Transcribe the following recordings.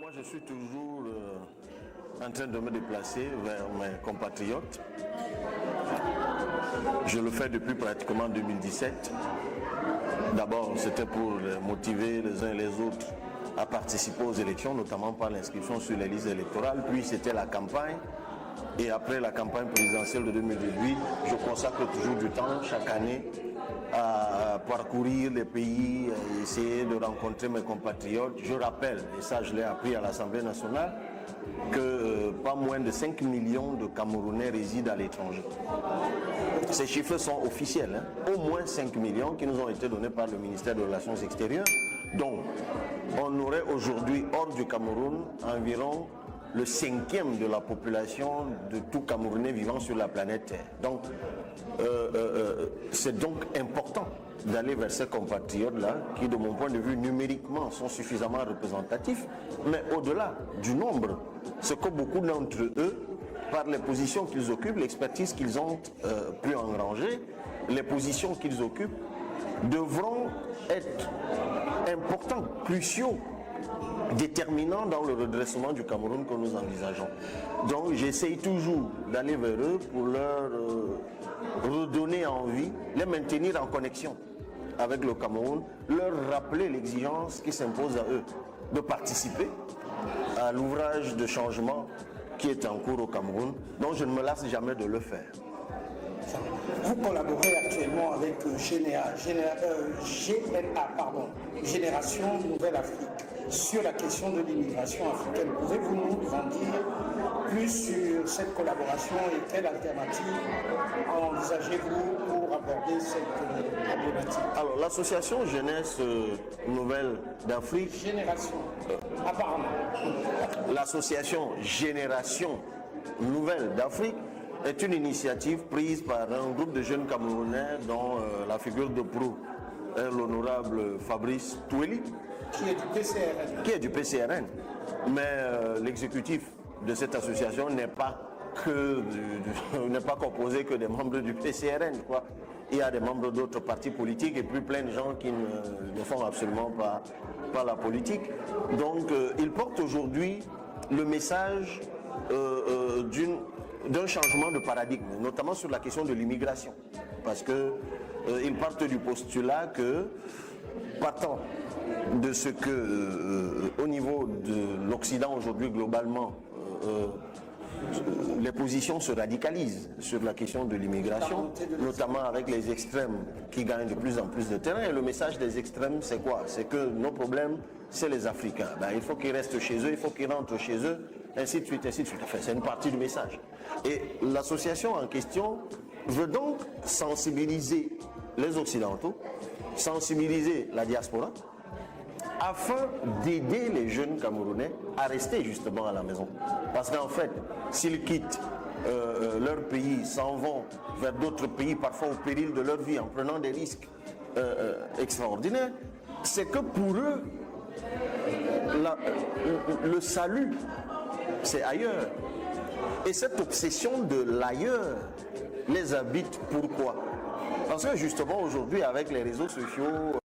Moi, je suis toujours en train de me déplacer vers mes compatriotes. Je le fais depuis pratiquement 2017. D'abord, c'était pour motiver les uns et les autres à participer aux élections, notamment par l'inscription sur les listes électorales. Puis, c'était la campagne. Et après la campagne présidentielle de 2018, je consacre toujours du temps, chaque année, à parcourir les pays, à essayer de rencontrer mes compatriotes. Je rappelle, et ça je l'ai appris à l'Assemblée nationale, que pas moins de 5 millions de Camerounais résident à l'étranger. Ces chiffres sont officiels, hein. Au moins 5 millions qui nous ont été donnés par le ministère des Relations extérieures. Donc, on aurait aujourd'hui, hors du Cameroun, environ le 5e de la population de tout Camerounais vivant sur la planète Terre. Donc, c'est donc important d'aller vers ces compatriotes-là, qui, de mon point de vue, numériquement, sont suffisamment représentatifs, mais au-delà du nombre, c'est que beaucoup d'entre eux, par les positions qu'ils occupent, l'expertise qu'ils ont pu engranger, les positions qu'ils occupent, devront être importants, cruciaux, déterminants dans le redressement du Cameroun que nous envisageons. Donc j'essaye toujours d'aller vers eux pour leur redonner envie, les maintenir en connexion avec le Cameroun, leur rappeler l'exigence qui s'impose à eux de participer à l'ouvrage de changement qui est en cours au Cameroun, dont je ne me lasse jamais de le faire. Vous collaborez actuellement avec Génération Nouvelle Afrique, sur la question de l'immigration africaine. Pouvez-vous nous en dire plus sur cette collaboration et quelle alternative envisagez-vous pour aborder cette problématique? Alors, l'association Jeunesse Nouvelle d'Afrique... Génération, apparemment. L'association Génération Nouvelle d'Afrique est une initiative prise par un groupe de jeunes Camerounais dont la figure de proue est l'honorable Fabrice Toueli, qui est du PCRN. Qui est du PCRN. Mais l'exécutif de cette association n'est pas composé que des membres du PCRN, quoi. Il y a des membres d'autres partis politiques et puis plein de gens qui ne font absolument pas la politique. Donc il porte aujourd'hui le message d'un changement de paradigme, notamment sur la question de l'immigration. Parce qu'ils partent du postulat que, partant de ce que, au niveau de l'Occident aujourd'hui globalement, les positions se radicalisent sur la question de l'immigration, notamment avec les extrêmes qui gagnent de plus en plus de terrain. Et le message des extrêmes, c'est quoi? C'est que nos problèmes, c'est les Africains. Il faut qu'ils restent chez eux, il faut qu'ils rentrent chez eux, ainsi de suite, ainsi de suite. Enfin, c'est une partie du message. Et l'association en question veut donc sensibiliser les Occidentaux, sensibiliser la diaspora, afin d'aider les jeunes Camerounais à rester justement à la maison. Parce qu'en fait, s'ils quittent leur pays, s'en vont vers d'autres pays, parfois au péril de leur vie, en prenant des risques extraordinaires, c'est que pour eux, le salut, c'est ailleurs. Et cette obsession de l'ailleurs les habite. Pourquoi? Parce que justement aujourd'hui, avec les réseaux sociaux,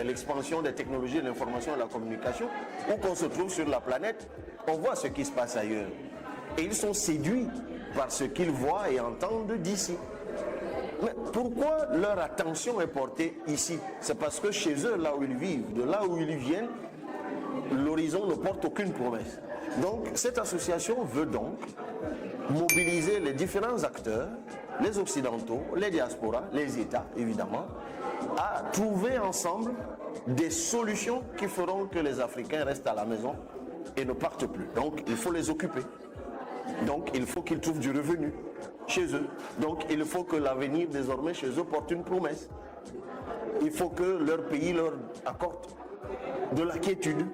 l'expansion des technologies de l'information et de la communication, où qu'on se trouve sur la planète, on voit ce qui se passe ailleurs. Et ils sont séduits par ce qu'ils voient et entendent d'ici. Mais pourquoi leur attention est portée ici? C'est parce que chez eux, là où ils vivent, de là où ils viennent, l'horizon ne porte aucune promesse. Donc cette association veut donc mobiliser les différents acteurs, les Occidentaux, les diasporas, les États évidemment, à trouver ensemble des solutions qui feront que les Africains restent à la maison et ne partent plus. Donc il faut les occuper. Donc il faut qu'ils trouvent du revenu chez eux. Donc il faut que l'avenir désormais chez eux porte une promesse. Il faut que leur pays leur accorde de la quiétude,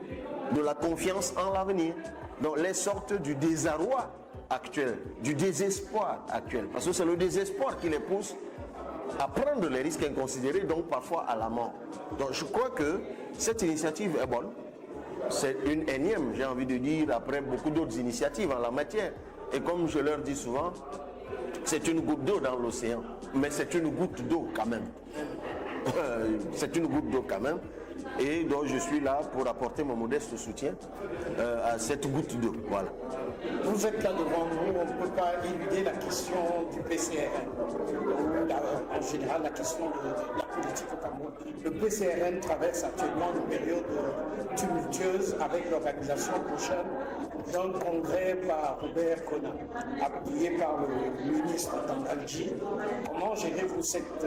de la confiance en l'avenir. Donc les sortes du désarroi actuel, du désespoir actuel. Parce que c'est le désespoir qui les pousse à prendre les risques inconsidérés, donc parfois à la mort. Donc je crois que cette initiative est bonne. C'est une énième, j'ai envie de dire, après beaucoup d'autres initiatives en la matière. Et comme je leur dis souvent, c'est une goutte d'eau dans l'océan, mais c'est une goutte d'eau quand même. C'est une goutte d'eau quand même. et donc je suis là pour apporter mon modeste soutien à cette goutte d'eau. Voilà. Vous êtes là devant nous, on ne peut pas éluder la question du PCRN, en général la question de la politique au Cameroun. Le PCRN traverse actuellement une période tumultueuse avec l'organisation prochaine d'un congrès par Robert Kona, appuyé par le ministre Tangalji. Comment gérez-vous cette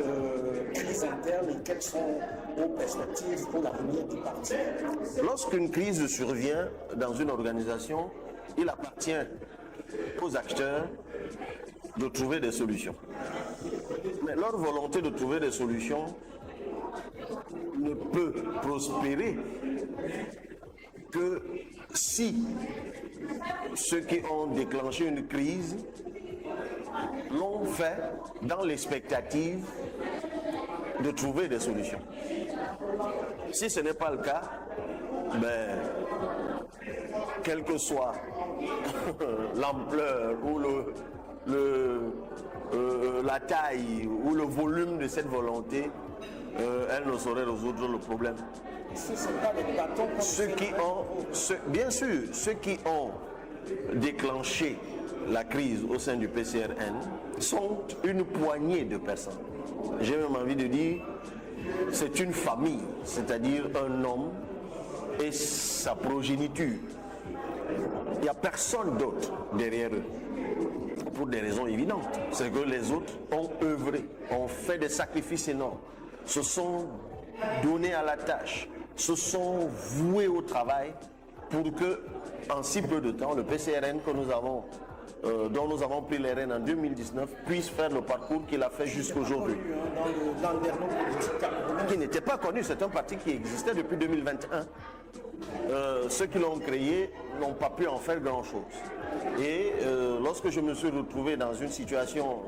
crise interne et quelles sont vos perspectives pour l'avenir du parti? Lorsqu'une crise survient dans une organisation, il appartient aux acteurs de trouver des solutions. Mais leur volonté de trouver des solutions ne peut prospérer que si ceux qui ont déclenché une crise l'ont fait dans l'expectative de trouver des solutions. Si ce n'est pas le cas, quelle que soit l'ampleur ou la taille ou le volume de cette volonté, elle ne saurait résoudre le problème. Bien sûr, ceux qui ont déclenché la crise au sein du PCRN sont une poignée de personnes. J'ai même envie de dire, c'est une famille, c'est-à-dire un homme et sa progéniture. Il n'y a personne d'autre derrière eux, pour des raisons évidentes. C'est que les autres ont œuvré, ont fait des sacrifices énormes, se sont donnés à la tâche, se sont voués au travail pour que, en si peu de temps, le PCRN que nous avons, dont nous avons pris les rênes en 2019, puisse faire le parcours qu'il a fait jusqu'aujourd'hui. Qui n'était pas connu, c'est un parti qui existait depuis 2021. Ceux qui l'ont créé n'ont pas pu en faire grand-chose. Et lorsque je me suis retrouvé dans une situation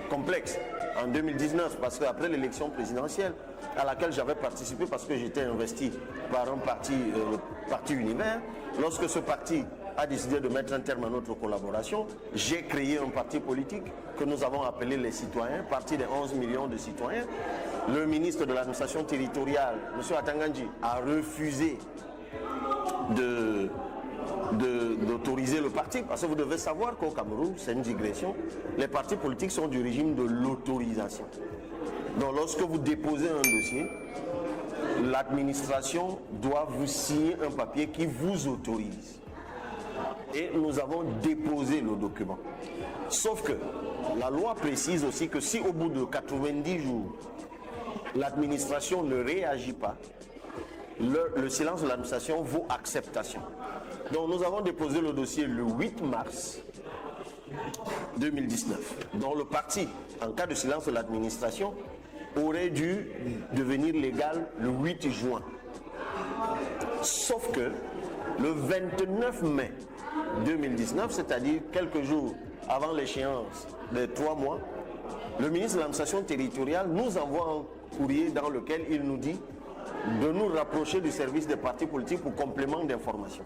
complexe en 2019, parce qu'après l'élection présidentielle à laquelle j'avais participé parce que j'étais investi par un parti, le Parti Univers, lorsque ce parti a décidé de mettre un terme à notre collaboration, j'ai créé un parti politique que nous avons appelé les Citoyens, parti des 11 millions de citoyens. Le ministre de l'administration territoriale, M. Atangandji, a refusé d'autoriser le parti, parce que vous devez savoir qu'au Cameroun, c'est une digression, les partis politiques sont du régime de l'autorisation. Donc lorsque vous déposez un dossier, l'administration doit vous signer un papier qui vous autorise. Et nous avons déposé le document. Sauf que la loi précise aussi que si au bout de 90 jours, l'administration ne réagit pas, le silence de l'administration vaut acceptation. Donc nous avons déposé le dossier le 8 mars 2019, dont le parti, en cas de silence de l'administration, aurait dû devenir légal le 8 juin. Sauf que le 29 mai 2019, c'est-à-dire quelques jours avant l'échéance des 3 mois, le ministre de l'administration territoriale nous envoie un courrier dans lequel il nous dit de nous rapprocher du service des partis politiques pour complément d'information.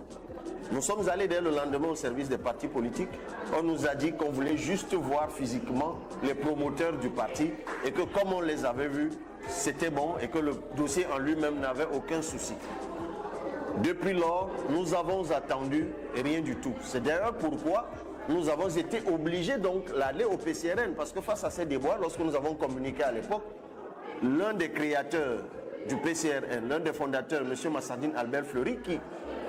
Nous sommes allés dès le lendemain au service des partis politiques. On nous a dit qu'on voulait juste voir physiquement les promoteurs du parti et que comme on les avait vus, c'était bon et que le dossier en lui-même n'avait aucun souci. Depuis lors, nous avons attendu rien du tout. C'est d'ailleurs pourquoi nous avons été obligés donc d'aller au PCRN, parce que face à ces déboires, lorsque nous avons communiqué à l'époque, l'un des créateurs du PCRN, l'un des fondateurs, M. Massadine Albert Fleury, qui,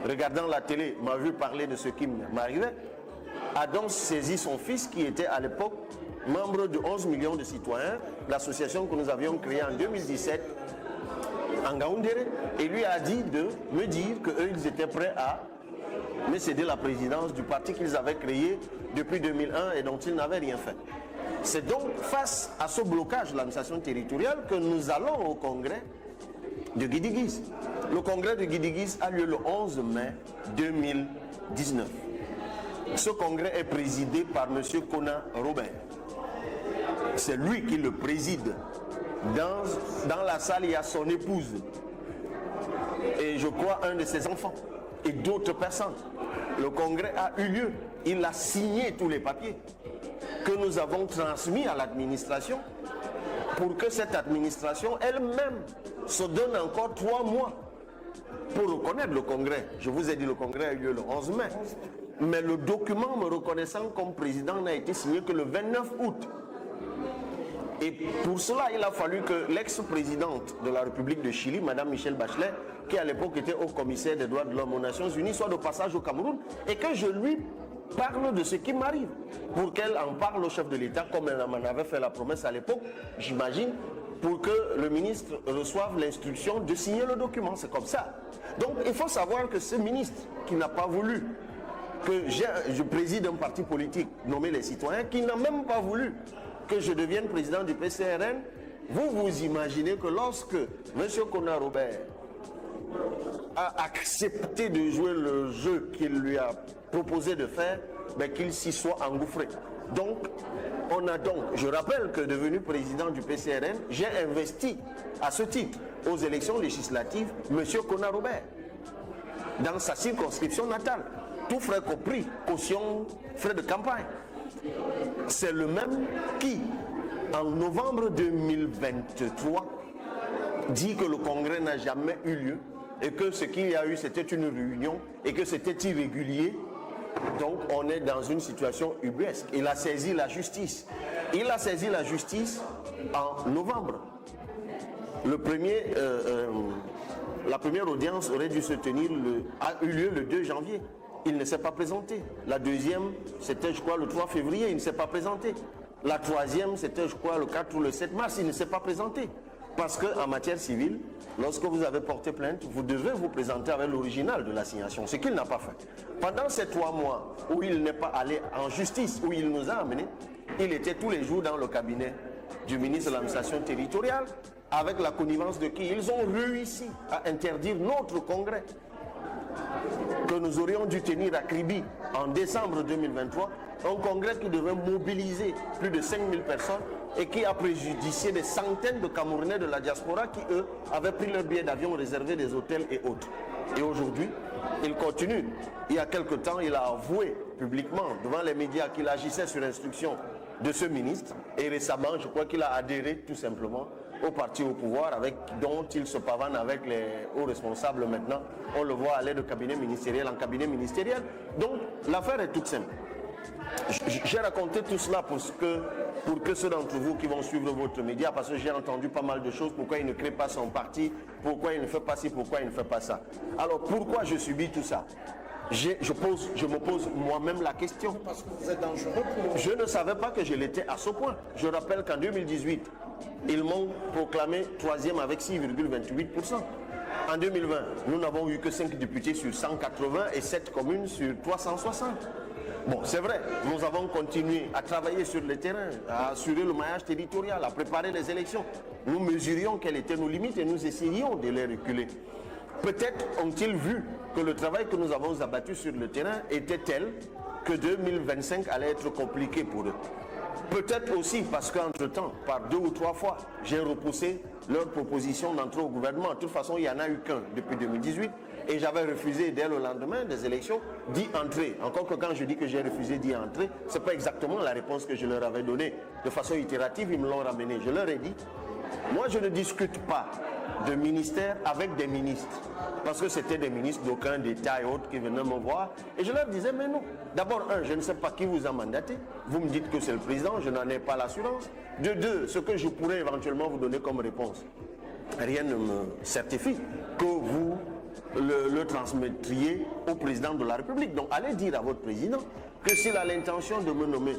regardant la télé, m'a vu parler de ce qui m'arrivait, a donc saisi son fils, qui était à l'époque membre de 11 millions de citoyens, l'association que nous avions créée en 2017, en Ngaoundéré, et lui a dit de me dire qu'eux, ils étaient prêts à me céder la présidence du parti qu'ils avaient créé depuis 2001 et dont ils n'avaient rien fait. C'est donc face à ce blocage de l'administration territoriale que nous allons au congrès de Guidigis. Le congrès de Guidigis a lieu le 11 mai 2019. Ce congrès est présidé par M. Kona Robert. C'est lui qui le préside. Dans la salle, il y a son épouse et je crois un de ses enfants et d'autres personnes. Le congrès a eu lieu. Il a signé tous les papiers que nous avons transmis à l'administration pour que cette administration elle-même se donne encore 3 mois pour reconnaître le congrès. Je vous ai dit, le congrès a eu lieu le 11 mai. Mais le document me reconnaissant comme président n'a été signé que le 29 août. Et pour cela, il a fallu que l'ex-présidente de la République de Chili, Mme Michelle Bachelet, qui à l'époque était haut-commissaire des droits de l'homme aux Nations Unies, soit de passage au Cameroun et que je lui parle de ce qui m'arrive, pour qu'elle en parle au chef de l'État, comme elle m'en avait fait la promesse à l'époque, j'imagine, pour que le ministre reçoive l'instruction de signer le document. C'est comme ça. Donc il faut savoir que ce ministre qui n'a pas voulu que je préside un parti politique nommé Les Citoyens, qui n'a même pas voulu que je devienne président du PCRN, vous imaginez que lorsque M. Kona Robert a accepté de jouer le jeu qu'il lui a proposé de faire, ben qu'il s'y soit engouffré. Donc, je rappelle que devenu président du PCRN, j'ai investi à ce titre aux élections législatives M. Kona Robert dans sa circonscription natale, tout frais compris, caution, frais de campagne. C'est le même qui, en novembre 2023, dit que le congrès n'a jamais eu lieu et que ce qu'il y a eu, c'était une réunion et que c'était irrégulier. Donc, on est dans une situation ubuesque. Il a saisi la justice. Il a saisi la justice en novembre. La première audience aurait dû se tenir, a eu lieu le 2 janvier. Il ne s'est pas présenté. La deuxième, c'était, je crois, le 3 février, il ne s'est pas présenté. La troisième, c'était, je crois, le 4 ou le 7 mars, il ne s'est pas présenté. Parce qu'en matière civile, lorsque vous avez porté plainte, vous devez vous présenter avec l'original de l'assignation, ce qu'il n'a pas fait. Pendant ces 3 mois où il n'est pas allé en justice, où il nous a amenés, il était tous les jours dans le cabinet du ministre de l'administration territoriale, avec la connivence de qui ils ont réussi à interdire notre congrès que nous aurions dû tenir à Kribi en décembre 2023, un congrès qui devait mobiliser plus de 5000 personnes et qui a préjudicié des centaines de Camerounais de la diaspora qui, eux, avaient pris leur billet d'avion réservé des hôtels et autres. Et aujourd'hui, il continue. Il y a quelque temps, il a avoué publiquement devant les médias qu'il agissait sur instruction de ce ministre. Et récemment, je crois qu'il a adhéré tout simplement au parti au pouvoir dont il se pavane avec les hauts responsables maintenant. On le voit aller de cabinet ministériel en cabinet ministériel. Donc, l'affaire est toute simple. J'ai raconté tout cela pour que ceux d'entre vous qui vont suivre votre média, parce que j'ai entendu pas mal de choses, pourquoi il ne crée pas son parti, pourquoi il ne fait pas ci, pourquoi il ne fait pas ça. Alors pourquoi je subis tout ça? Je me pose moi-même la question. Parce que vous êtes dangereux pour... Je ne savais pas que je l'étais à ce point. Je rappelle qu'en 2018, ils m'ont proclamé 3e avec 6,28%. En 2020, nous n'avons eu que 5 députés sur 180 et 7 communes sur 360. Bon, c'est vrai, nous avons continué à travailler sur le terrain, à assurer le maillage territorial, à préparer les élections. Nous mesurions quelles étaient nos limites et nous essayions de les reculer. Peut-être ont-ils vu que le travail que nous avons abattu sur le terrain était tel que 2025 allait être compliqué pour eux. Peut-être aussi parce qu'entre-temps, par 2 ou 3 fois, j'ai repoussé leur proposition d'entrer au gouvernement. De toute façon, il n'y en a eu qu'un depuis 2018 et j'avais refusé dès le lendemain des élections d'y entrer. Encore que quand je dis que j'ai refusé d'y entrer, ce n'est pas exactement la réponse que je leur avais donnée. De façon itérative, ils me l'ont ramené. Je leur ai dit, moi je ne discute pas de ministère avec des ministres. Parce que c'était des ministres d'aucun d'État et autres qui venaient me voir. Et je leur disais, mais non. D'abord, je ne sais pas qui vous a mandaté. Vous me dites que c'est le président, je n'en ai pas l'assurance. De deux, ce que je pourrais éventuellement vous donner comme réponse, rien ne me certifie que vous le transmettriez au président de la République. Donc, allez dire à votre président que s'il a l'intention de me nommer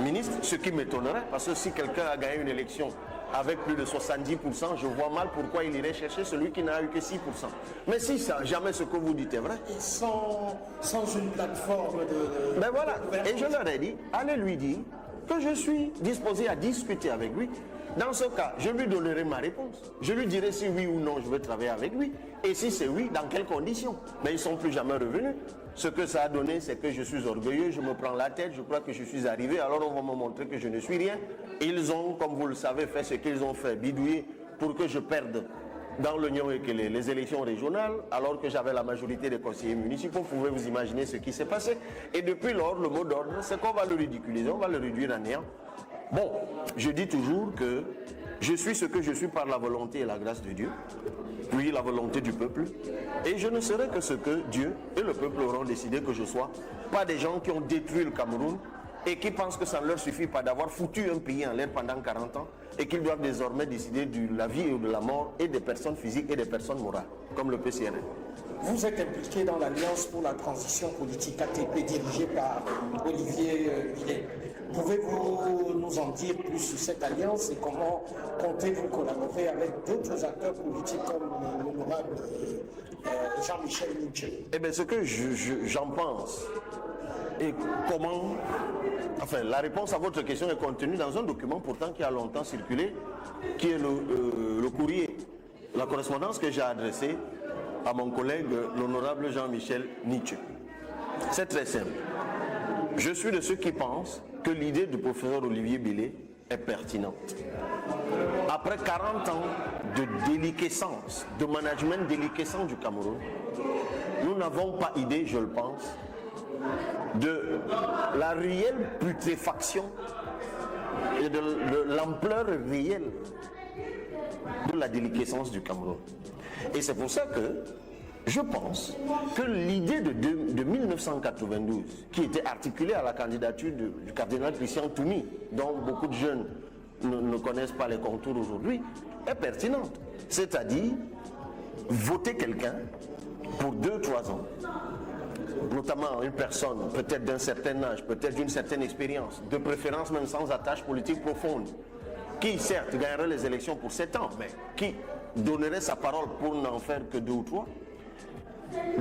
ministre, ce qui m'étonnerait, parce que si quelqu'un a gagné une élection avec plus de 70%, je vois mal pourquoi il irait chercher celui qui n'a eu que 6%. Mais si ça, jamais ce que vous dites est vrai. Et sans une plateforme de... Ben voilà, et je leur ai dit, allez lui dire que je suis disposé à discuter avec lui. Dans ce cas, je lui donnerai ma réponse. Je lui dirai si oui ou non je veux travailler avec lui. Et si c'est oui, dans quelles conditions. Mais ils ne sont plus jamais revenus. Ce que ça a donné, c'est que je suis orgueilleux, je me prends la tête, je crois que je suis arrivé, alors on va me montrer que je ne suis rien. Ils ont, comme vous le savez, fait ce qu'ils ont fait, bidouiller pour que je perde dans l'Union et que les élections régionales, alors que j'avais la majorité des conseillers municipaux. Vous pouvez vous imaginer ce qui s'est passé. Et depuis lors, le mot d'ordre, c'est qu'on va le ridiculiser, on va le réduire à néant. Bon, je dis toujours que Je suis ce que je suis par la volonté et la grâce de Dieu, puis la volonté du peuple, et je ne serai que ce que Dieu et le peuple auront décidé que je sois, pas des gens qui ont détruit le Cameroun et qui pensent que ça ne leur suffit pas d'avoir foutu un pays en l'air pendant 40 ans et qu'ils doivent désormais décider de la vie ou de la mort et des personnes physiques et des personnes morales, comme le PCRN. Vous êtes impliqué dans l'Alliance pour la transition politique ATP dirigée par Olivier Millet. Pouvez-vous nous en dire plus sur cette alliance et comment comptez-vous collaborer avec d'autres acteurs politiques comme l'honorable Jean-Michel Nietzsche? Eh bien, ce que j'en pense et comment... Enfin, la réponse à votre question est contenue dans un document pourtant qui a longtemps circulé, qui est le courrier, la correspondance que j'ai adressée à mon collègue, l'honorable Jean-Michel Nietzsche. C'est très simple. Je suis de ceux qui pensent que l'idée du professeur Olivier Millet est pertinente. Après 40 ans de déliquescence, de management déliquescent du Cameroun, nous n'avons pas idée, je le pense, de la réelle putréfaction et de l'ampleur réelle de la déliquescence du Cameroun. Et c'est pour ça que je pense que l'idée de 1992, qui était articulée à la candidature du cardinal Christian Toumi, dont beaucoup de jeunes ne connaissent pas les contours aujourd'hui, est pertinente. C'est-à-dire voter quelqu'un pour 2-3 ans, notamment une personne peut-être d'un certain âge, peut-être d'une certaine expérience, de préférence même sans attache politique profonde, qui certes gagnerait les élections pour 7 ans, mais qui donnerait sa parole pour n'en faire que 2 ou 3.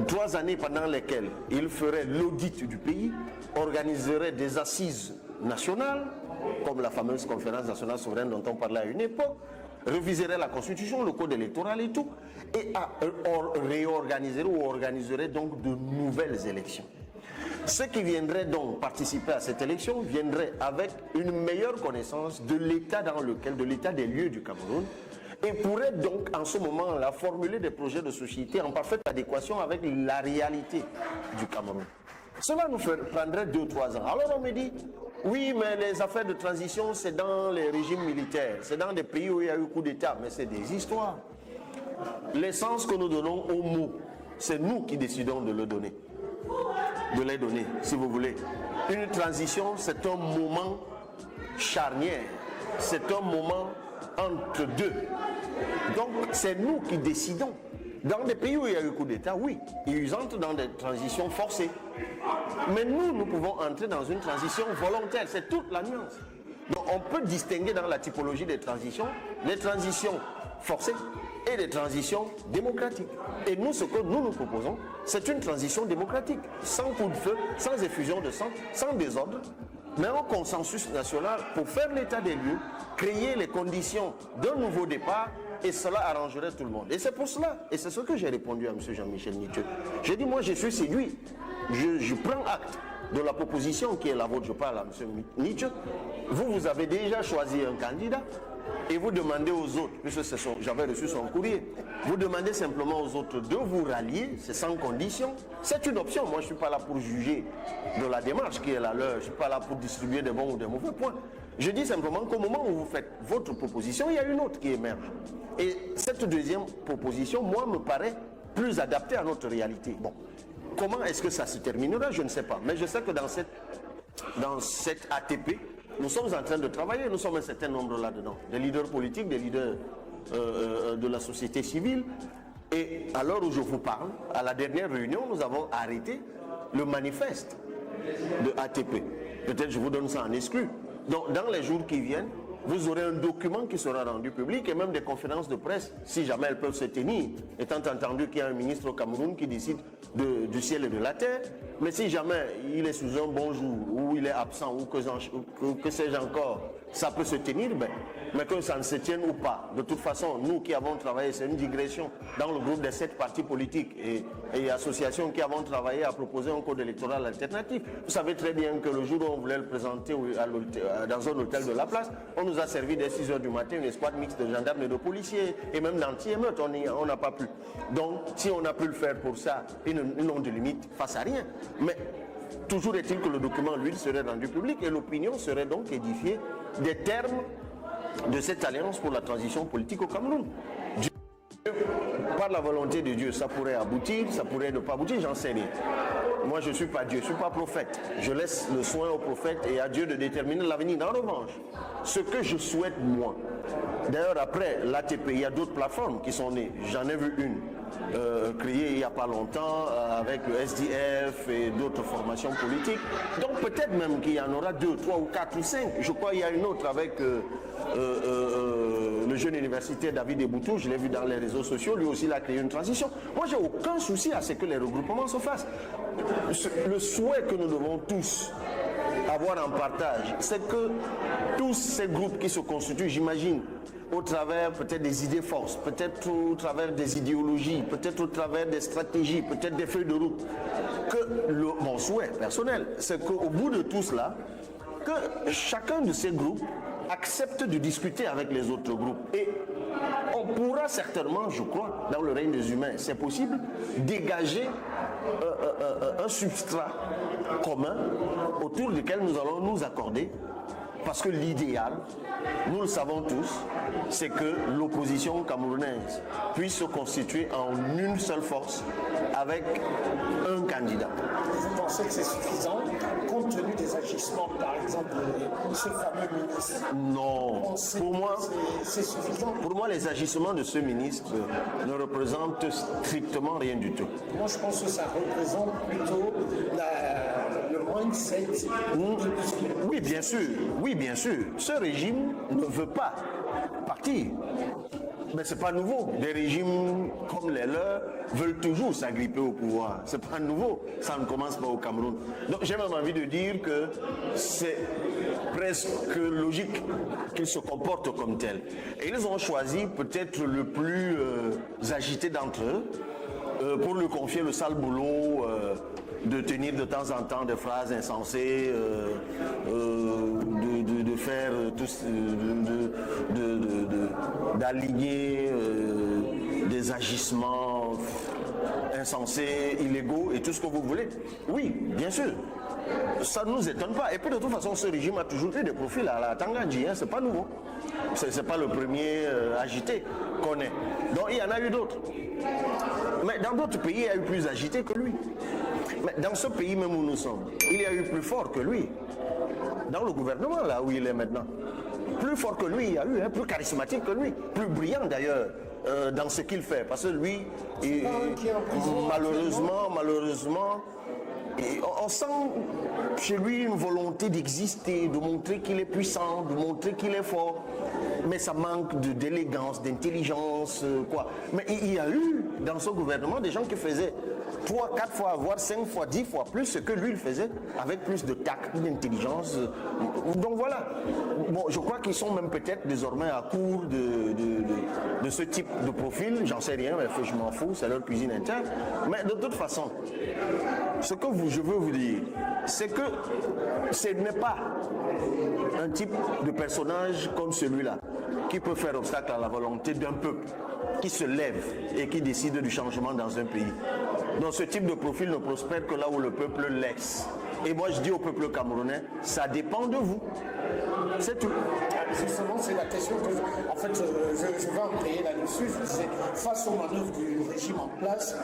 3 années pendant lesquelles il ferait l'audit du pays, organiserait des assises nationales, comme la fameuse conférence nationale souveraine dont on parlait à une époque, réviserait la constitution, le code électoral et tout, et réorganiserait ou organiserait donc de nouvelles élections. Ceux qui viendraient donc participer à cette élection viendraient avec une meilleure connaissance de l'état de l'état des lieux du Cameroun, et pourrait donc en ce moment-là formuler des projets de société en parfaite adéquation avec la réalité du Cameroun. Cela nous prendrait 2-3 ans. Alors on me dit, oui, mais les affaires de transition, c'est dans les régimes militaires, c'est dans des pays où il y a eu coup d'État, mais c'est des histoires. L'essence que nous donnons aux mots, c'est nous qui décidons de les donner, si vous voulez. Une transition, c'est un moment charnière, c'est un moment entre deux. Donc c'est nous qui décidons. Dans des pays où il y a eu coup d'État, oui, ils entrent dans des transitions forcées. Mais nous pouvons entrer dans une transition volontaire, c'est toute la nuance. Donc on peut distinguer dans la typologie des transitions, les transitions forcées et les transitions démocratiques. Et nous, ce que nous proposons, c'est une transition démocratique, sans coup de feu, sans effusion de sang, sans désordre, mais un consensus national pour faire l'état des lieux, créer les conditions d'un nouveau départ, et cela arrangerait tout le monde. Et c'est pour cela, et c'est ce que j'ai répondu à M. Jean-Michel Nietzsche. J'ai dit, moi je suis séduit, je prends acte de la proposition qui est la vôtre, je parle à M. Nietzsche. Vous avez déjà choisi un candidat, et vous demandez aux autres, puisque j'avais reçu son courrier, vous demandez simplement aux autres de vous rallier, c'est sans condition. C'est une option, moi je ne suis pas là pour juger de la démarche qui est la leur, je ne suis pas là pour distribuer des bons ou des mauvais points. Je dis simplement qu'au moment où vous faites votre proposition, il y a une autre qui émerge. Et cette deuxième proposition, moi, me paraît plus adaptée à notre réalité. Bon, comment est-ce que ça se terminera? Je ne sais pas. Mais je sais que dans cette ATP, nous sommes en train de travailler, nous sommes un certain nombre là-dedans. Des leaders politiques, des leaders de la société civile. Et à l'heure où je vous parle, à la dernière réunion, nous avons arrêté le manifeste de ATP. Peut-être je vous donne ça en exclu. Donc, dans les jours qui viennent, vous aurez un document qui sera rendu public et même des conférences de presse, si jamais elles peuvent se tenir, étant entendu qu'il y a un ministre au Cameroun qui décide du ciel et de la terre. Mais si jamais il est sous un bon jour, ou il est absent, ou que sais-je encore, ça peut se tenir, mais que ça ne se tienne ou pas. De toute façon, nous qui avons travaillé, c'est une digression dans le groupe des 7 partis politiques et associations qui avons travaillé à proposer un code électoral alternatif. Vous savez très bien que le jour où on voulait le présenter dans un hôtel de la place, on nous a servi dès 6 h du matin une escouade mixte de gendarmes et de policiers et même d'anti-émeutes. On n'a pas pu. Donc, si on a pu le faire pour ça, ils n'ont de limite face à rien. Mais toujours est-il que le document, lui, serait rendu public et l'opinion serait donc édifiée des termes de cette alliance pour la transition politique au Cameroun. Par la volonté de Dieu, ça pourrait aboutir, ça pourrait ne pas aboutir, j'en sais rien. Moi, je ne suis pas Dieu, je ne suis pas prophète. Je laisse le soin au prophète et à Dieu de déterminer l'avenir. En revanche, ce que je souhaite, moi, d'ailleurs, après l'ATP, il y a d'autres plateformes qui sont nées. J'en ai vu une créée il n'y a pas longtemps avec le SDF et d'autres formations politiques. Donc peut-être même qu'il y en aura 2, 3 ou 4 ou 5. Je crois qu'il y a une autre avec le jeune universitaire David Eboutou, je l'ai vu dans les réseaux sociaux, lui aussi il a créé une transition. Moi j'ai aucun souci à ce que les regroupements se fassent. Le souhait que nous devons tous avoir en partage, c'est que tous ces groupes qui se constituent, j'imagine, au travers peut-être des idées forces, peut-être au travers des idéologies, peut-être au travers des stratégies, peut-être des feuilles de route, que mon souhait personnel, c'est qu'au bout de tout cela, que chacun de ces groupes accepte de discuter avec les autres groupes. Et on pourra certainement, je crois, dans le règne des humains, c'est possible, dégager un substrat commun autour duquel nous allons nous accorder. Parce que l'idéal, nous le savons tous, c'est que l'opposition camerounaise puisse se constituer en une seule force avec un candidat. Vous pensez que c'est suffisant compte tenu des agissements, par exemple, de ce fameux ministre? Non, pour moi, c'est suffisant. Pour moi, les agissements de ce ministre ne représentent strictement rien du tout. Moi, je pense que ça représente plutôt le mindset. Oui, bien sûr. Oui, bien sûr. Ce régime ne veut pas partir. Mais ce n'est pas nouveau. Des régimes comme les leurs veulent toujours s'agripper au pouvoir. Ce n'est pas nouveau. Ça ne commence pas au Cameroun. Donc j'ai même envie de dire que c'est presque logique qu'ils se comportent comme tels. Et ils ont choisi peut-être le plus agité d'entre eux pour lui confier le sale boulot de tenir de temps en temps des phrases insensées, de faire d'aligner des agissements insensés, illégaux et tout ce que vous voulez. Oui, bien sûr. Ça ne nous étonne pas. Et puis de toute façon, ce régime a toujours eu des profils à la Tangandji, hein, c'est pas nouveau. C'est pas le premier agité qu'on ait. Donc il y en a eu d'autres. Mais dans d'autres pays, il y a eu plus agité que lui. Mais dans ce pays même où nous sommes, il y a eu plus fort que lui. Dans le gouvernement, là où il est maintenant. Plus fort que lui, il y a eu, hein, plus charismatique que lui. Plus brillant d'ailleurs dans ce qu'il fait. Parce que lui, malheureusement, on sent chez lui une volonté d'exister, de montrer qu'il est puissant, de montrer qu'il est fort. Mais ça manque d'élégance, d'intelligence, quoi. Mais il y a eu dans ce gouvernement des gens qui faisaient 3, 4 fois, voire 5 fois, 10 fois plus ce que lui il faisait, avec plus de tact, d'intelligence. Donc voilà. Bon, je crois qu'ils sont même peut-être désormais à court de ce type de profil. J'en sais rien, mais je m'en fous, c'est leur cuisine interne. Mais de toute façon, ce que je veux vous dire, c'est que ce n'est pas un type de personnage comme celui-là qui peut faire obstacle à la volonté d'un peuple qui se lève et qui décide du changement dans un pays. Donc ce type de profil ne prospère que là où le peuple laisse. Et moi je dis au peuple camerounais, ça dépend de vous. C'est tout. Justement, c'est la question que je vais en payer là-dessus. Je disais, face aux manœuvres du régime en place,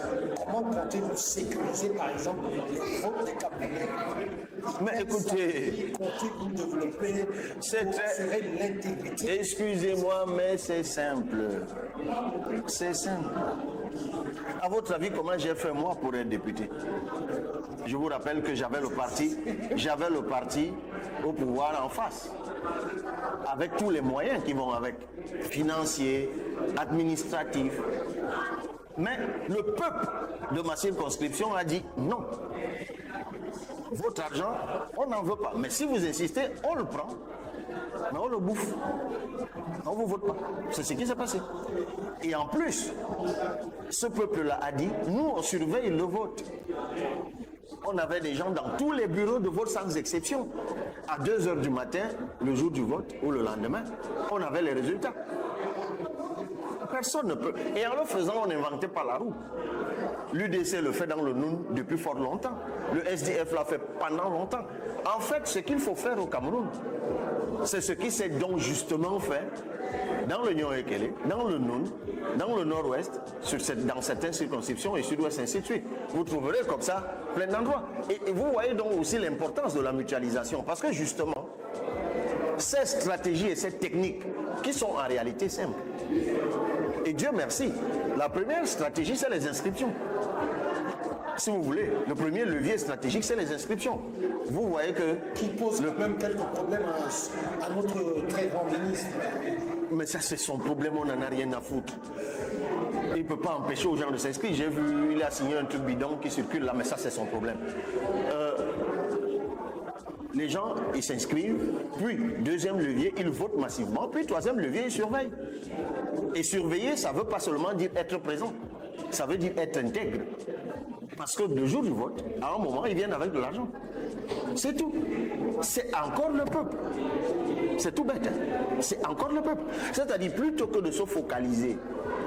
comment comptez-vous sécuriser, par exemple, les votes des Camerounais? Mais écoutez, comptez-vous développer l'intégrité? Excusez-moi, mais c'est simple. C'est simple. À votre avis, comment j'ai fait moi pour être député? Je vous rappelle que j'avais le parti au pouvoir en face, avec tous les moyens qui vont avec, financiers, administratifs. Mais le peuple de ma circonscription a dit non. Votre argent, on n'en veut pas. Mais si vous insistez, on le prend, mais on le bouffe. On ne vous vote pas. C'est ce qui s'est passé. Et en plus, ce peuple-là a dit, nous on surveille le vote. On avait des gens dans tous les bureaux de vote sans exception. À 2h du matin, le jour du vote ou le lendemain, on avait les résultats. Personne ne peut. Et en le faisant, on n'inventait pas la roue. L'UDC le fait dans le Noun depuis fort longtemps. Le SDF l'a fait pendant longtemps. En fait, ce qu'il faut faire au Cameroun, c'est ce qui s'est donc justement fait dans le Nyon-Ekele, dans le Noun, dans le Nord-Ouest, dans certaines circonscriptions et Sud-Ouest, ainsi de suite. Vous trouverez comme ça plein d'endroits. Et vous voyez donc aussi l'importance de la mutualisation, parce que justement, ces stratégies et ces techniques qui sont en réalité simples. Et Dieu merci, la première stratégie, c'est les inscriptions. Si vous voulez, le premier levier stratégique, c'est les inscriptions. Vous voyez que... Qui pose quand même quelques problèmes à notre très grand ministre. Mais ça, c'est son problème, on n'en a rien à foutre. Il ne peut pas empêcher aux gens de s'inscrire. J'ai vu, il a signé un truc bidon qui circule là, mais ça, c'est son problème. Les gens, ils s'inscrivent, puis deuxième levier, ils votent massivement, puis troisième levier, ils surveillent. Et surveiller, ça ne veut pas seulement dire être présent, ça veut dire être intègre. Parce que le jour du vote, à un moment, ils viennent avec de l'argent. C'est tout. C'est encore le peuple. C'est tout bête. Hein? C'est encore le peuple. C'est-à-dire, plutôt que de se focaliser,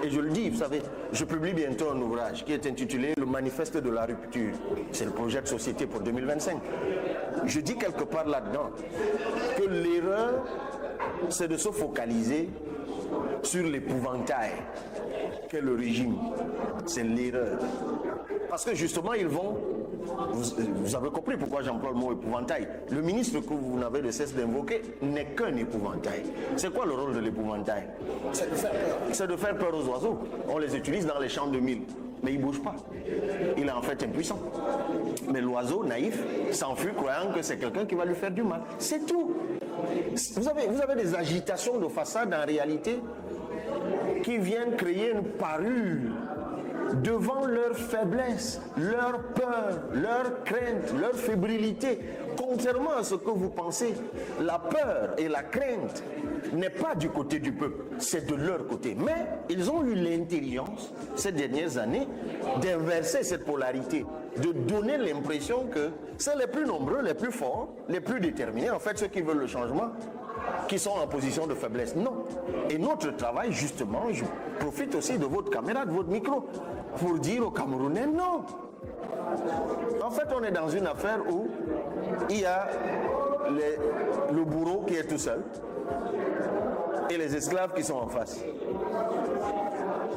et je le dis, vous savez, je publie bientôt un ouvrage qui est intitulé « Le manifeste de la rupture ». C'est le projet de société pour 2025. Je dis quelque part là-dedans que l'erreur, c'est de se focaliser sur l'épouvantail qu'est le régime. C'est l'erreur. Parce que justement, ils vont... Vous avez compris pourquoi j'emploie le mot épouvantail. Le ministre que vous n'avez de cesse d'invoquer n'est qu'un épouvantail. C'est quoi le rôle de l'épouvantail? C'est de faire peur. C'est de faire peur aux oiseaux. On les utilise dans les champs de mil. Mais il ne bouge pas. Il est en fait impuissant. Mais l'oiseau naïf s'enfuit croyant que c'est quelqu'un qui va lui faire du mal. C'est tout. Vous avez des agitations de façade en réalité qui viennent créer une parure devant leur faiblesse, leur peur, leur crainte, leur fébrilité. Contrairement à ce que vous pensez, la peur et la crainte n'est pas du côté du peuple, c'est de leur côté. Mais ils ont eu l'intelligence, ces dernières années, d'inverser cette polarité, de donner l'impression que c'est les plus nombreux, les plus forts, les plus déterminés, en fait ceux qui veulent le changement, qui sont en position de faiblesse. Non. Et notre travail, justement, je profite aussi de votre caméra, de votre micro, pour dire aux Camerounais non. En fait, on est dans une affaire où il y a le bourreau qui est tout seul et les esclaves qui sont en face.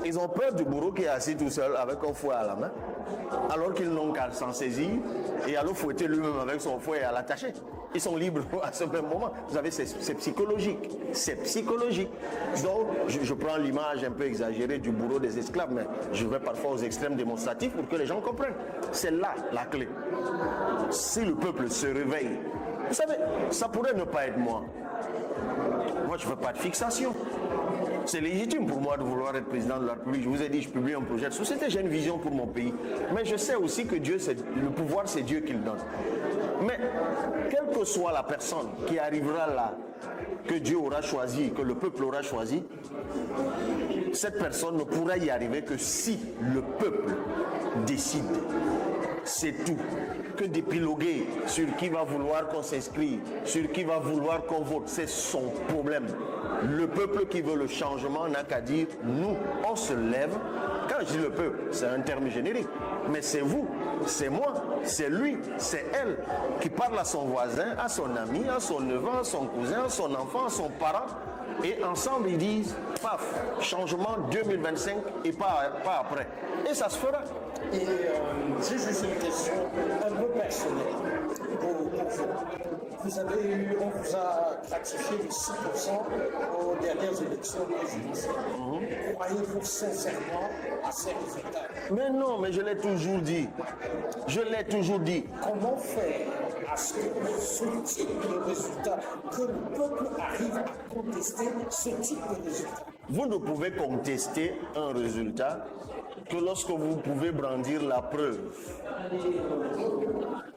Ils ont peur du bourreau qui est assis tout seul avec un fouet à la main, alors qu'ils n'ont qu'à s'en saisir et à le fouetter lui-même avec son fouet et à l'attacher. Ils sont libres à ce même moment. Vous savez, c'est psychologique. C'est psychologique. Donc, je prends l'image un peu exagérée du bourreau des esclaves, mais je vais parfois aux extrêmes démonstratifs pour que les gens comprennent. C'est là la clé. Si le peuple se réveille, vous savez, ça pourrait ne pas être moi. Moi, je ne veux pas de fixation. C'est légitime pour moi de vouloir être président de la République. Je vous ai dit, je publie un projet de société, j'ai une vision pour mon pays. Mais je sais aussi que Dieu, le pouvoir, c'est Dieu qui le donne. Mais quelle que soit la personne qui arrivera là, que Dieu aura choisi, que le peuple aura choisi, cette personne ne pourra y arriver que si le peuple décide. C'est tout. Que d'épiloguer sur qui va vouloir qu'on s'inscrive, sur qui va vouloir qu'on vote, c'est son problème. Le peuple qui veut le changement n'a qu'à dire, nous, on se lève. Quand je dis le peuple, c'est un terme générique. Mais c'est vous, c'est moi, c'est lui, c'est elle qui parle à son voisin, à son ami, à son neveu, à son cousin, à son enfant, à son parent. Et ensemble, ils disent, paf, changement 2025 et pas après. Et ça se fera. Et j'ai juste une question un peu personnelle pour vous. On vous a gratifié de 6% aux dernières élections présidentielles. Croyez-vous sincèrement à ces résultats? Mais non, mais je l'ai toujours dit. Je l'ai toujours dit. Comment faire à ce que ce type de résultat, que le peuple arrive à contester ce type de résultat? Vous ne pouvez contester un résultat que lorsque vous pouvez brandir la preuve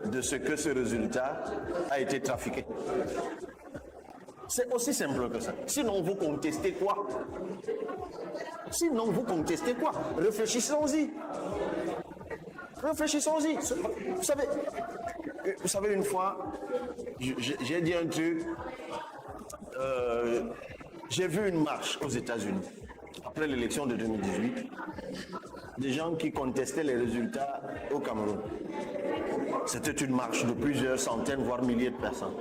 de ce que ce résultat a été trafiqué. C'est aussi simple que ça. Sinon, vous contestez quoi? Sinon, vous contestez quoi? Réfléchissons-y. Réfléchissons-y. Vous savez, une fois, j'ai dit un truc. J'ai vu une marche aux États-Unis après l'élection de 2018. des gens qui contestaient les résultats au Cameroun. C'était une marche de plusieurs centaines, voire milliers de personnes.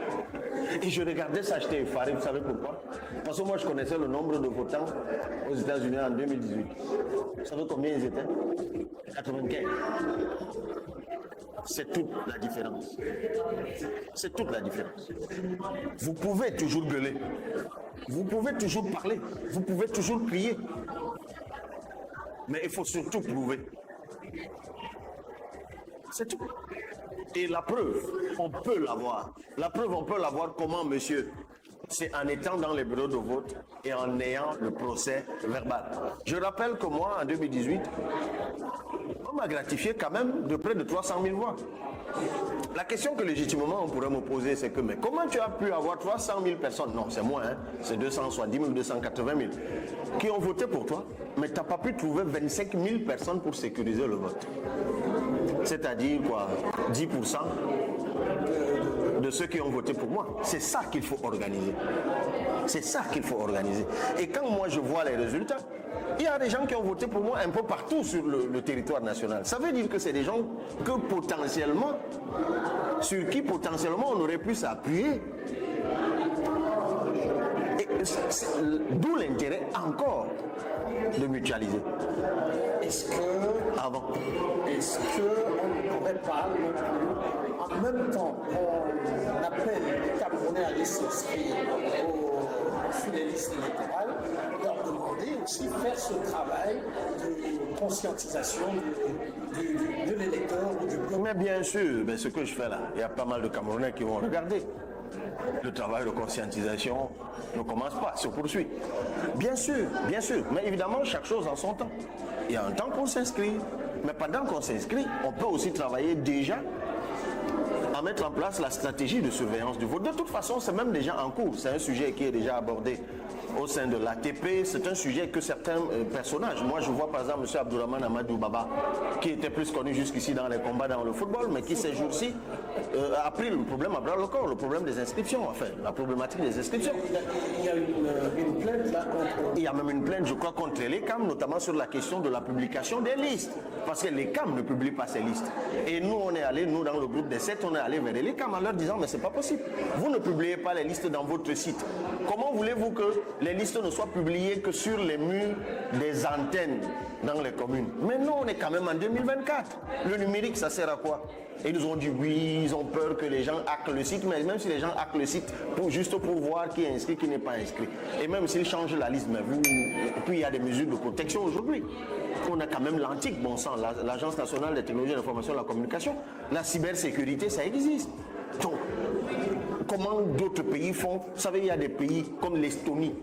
Et je regardais ça, j'étais effaré, vous savez pourquoi? Parce que moi je connaissais le nombre de votants aux États-Unis en 2018. Vous savez combien ils étaient? 95. C'est toute la différence. C'est toute la différence. Vous pouvez toujours gueuler. Vous pouvez toujours parler. Vous pouvez toujours crier. Mais il faut surtout prouver. C'est tout. Et la preuve, on peut l'avoir. La preuve, on peut l'avoir comment, monsieur? C'est en étant dans les bureaux de vote et en ayant le procès verbal. Je rappelle que moi, en 2018, on m'a gratifié quand même de près de 300 000 voix. La question que légitimement on pourrait me poser, c'est que mais comment tu as pu avoir 300 000 personnes, non c'est moins, hein, c'est 270 000 ou 280 000, qui ont voté pour toi, mais tu n'as pas pu trouver 25 000 personnes pour sécuriser le vote. C'est-à-dire quoi, 10% de ceux qui ont voté pour moi. C'est ça qu'il faut organiser. C'est ça qu'il faut organiser. Et quand moi je vois les résultats, il y a des gens qui ont voté pour moi un peu partout sur le territoire national. Ça veut dire que c'est des gens que potentiellement, sur qui potentiellement on aurait pu s'appuyer. D'où l'intérêt encore de mutualiser. Est-ce qu'on ne pourrait pas, en même temps qu'on appelle les Camerounais à aller s'inscrire sur les listes électorales, leur demander aussi de faire ce travail de conscientisation de l'électeur ou du peuple? Mais bien sûr, mais ce que je fais là, il y a pas mal de Camerounais qui vont regarder. Le travail de conscientisation ne commence pas, se poursuit. Bien sûr, mais évidemment, chaque chose en son temps. Il y a un temps pour s'inscrire, mais pendant qu'on s'inscrit, on peut aussi travailler déjà à mettre en place la stratégie de surveillance du vote. De toute façon, c'est même déjà en cours. C'est un sujet qui est déjà abordé au sein de l'ATP. C'est un sujet que certains personnages, moi je vois par exemple M. Abdourahmane Amadou Baba, qui était plus connu jusqu'ici dans les combats dans le football, mais qui ces jours-ci a pris le problème à bras le corps, le problème des inscriptions, enfin, la problématique des inscriptions. Il y a une plainte là contre... Il y a même une plainte, je crois, contre les CAM, notamment sur la question de la publication des listes. Parce que les CAM ne publient pas ces listes. Et nous, on est allé, nous dans le groupe des 7, on est allé vers les CAM en leur disant, mais c'est pas possible. Vous ne publiez pas les listes dans votre site. Comment voulez-vous que les listes ne soient publiées que sur les murs des antennes dans les communes? Mais non, on est quand même en 2024. Le numérique, ça sert à quoi? Et ils nous ont dit oui, ils ont peur que les gens hackent le site, mais même si les gens hackent le site, juste pour voir qui est inscrit, qui n'est pas inscrit. Et même s'ils changent la liste, mais vous, et puis il y a des mesures de protection aujourd'hui. On a quand même l'antique bon sang, l'Agence nationale des technologies de l'information et de la communication. La cybersécurité, ça existe. Donc, comment d'autres pays font? Vous savez, il y a des pays comme l'Estonie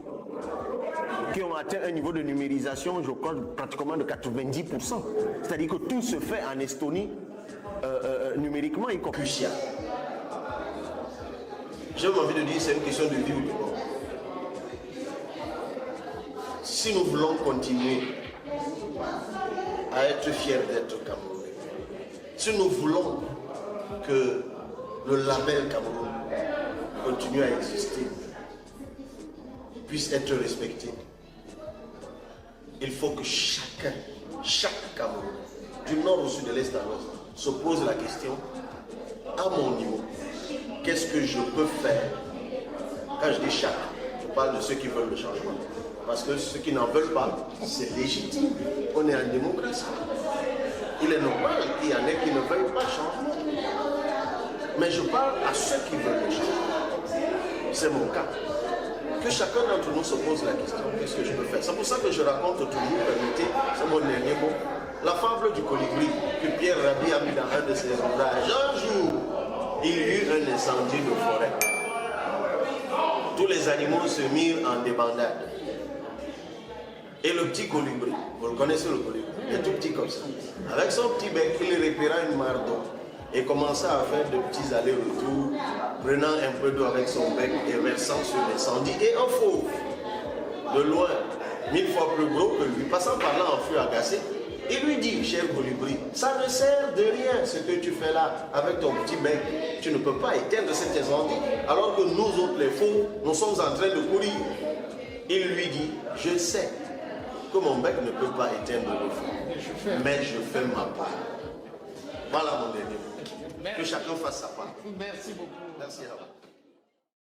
qui ont atteint un niveau de numérisation, je crois, pratiquement de 90%. C'est-à-dire que tout se fait en Estonie numériquement, y compris. J'ai envie de dire, c'est une question de vie ou de mort. Si nous voulons continuer à être fiers d'être Camerounais, si nous voulons que le label Cameroun continue à exister, puisse être respecté, il faut que chaque Camerounais, du nord au sud, de l'est à l'ouest, se pose la question, à mon niveau, qu'est-ce que je peux faire? Quand je dis chaque, je parle de ceux qui veulent le changement. Parce que ceux qui n'en veulent pas, c'est légitime. On est en démocratie. Il est normal qu'il y en ait qui ne veulent pas le changement. Mais je parle à ceux qui veulent le changement. C'est mon cas. Que chacun d'entre nous se pose la question, qu'est-ce que je peux faire? C'est pour ça que je raconte toujours, permettez, c'est mon dernier mot, la fable du colibri que Pierre Rabhi a mis dans un de ses ouvrages. Un jour, il y eut un incendie de forêt. Tous les animaux se mirent en débandade. Et le petit colibri, vous le connaissez le colibri, il est tout petit comme ça. Avec son petit bec, il repéra une mare d'eau et commença à faire de petits allers-retours, prenant un peu d'eau avec son bec et versant sur l'incendie. Et un fauve, de loin, 1000 fois plus gros que lui, passant par là en fut agacé, il lui dit, cher colibri, ça ne sert de rien ce que tu fais là avec ton petit bec. Tu ne peux pas éteindre cet incendie alors que nous autres les fauves, nous sommes en train de courir. Il lui dit, je sais que mon bec ne peut pas éteindre le feu. Mais je fais ma part. Voilà mon dernier mot. Que chacun fasse sa part. Merci beaucoup. Merci à vous.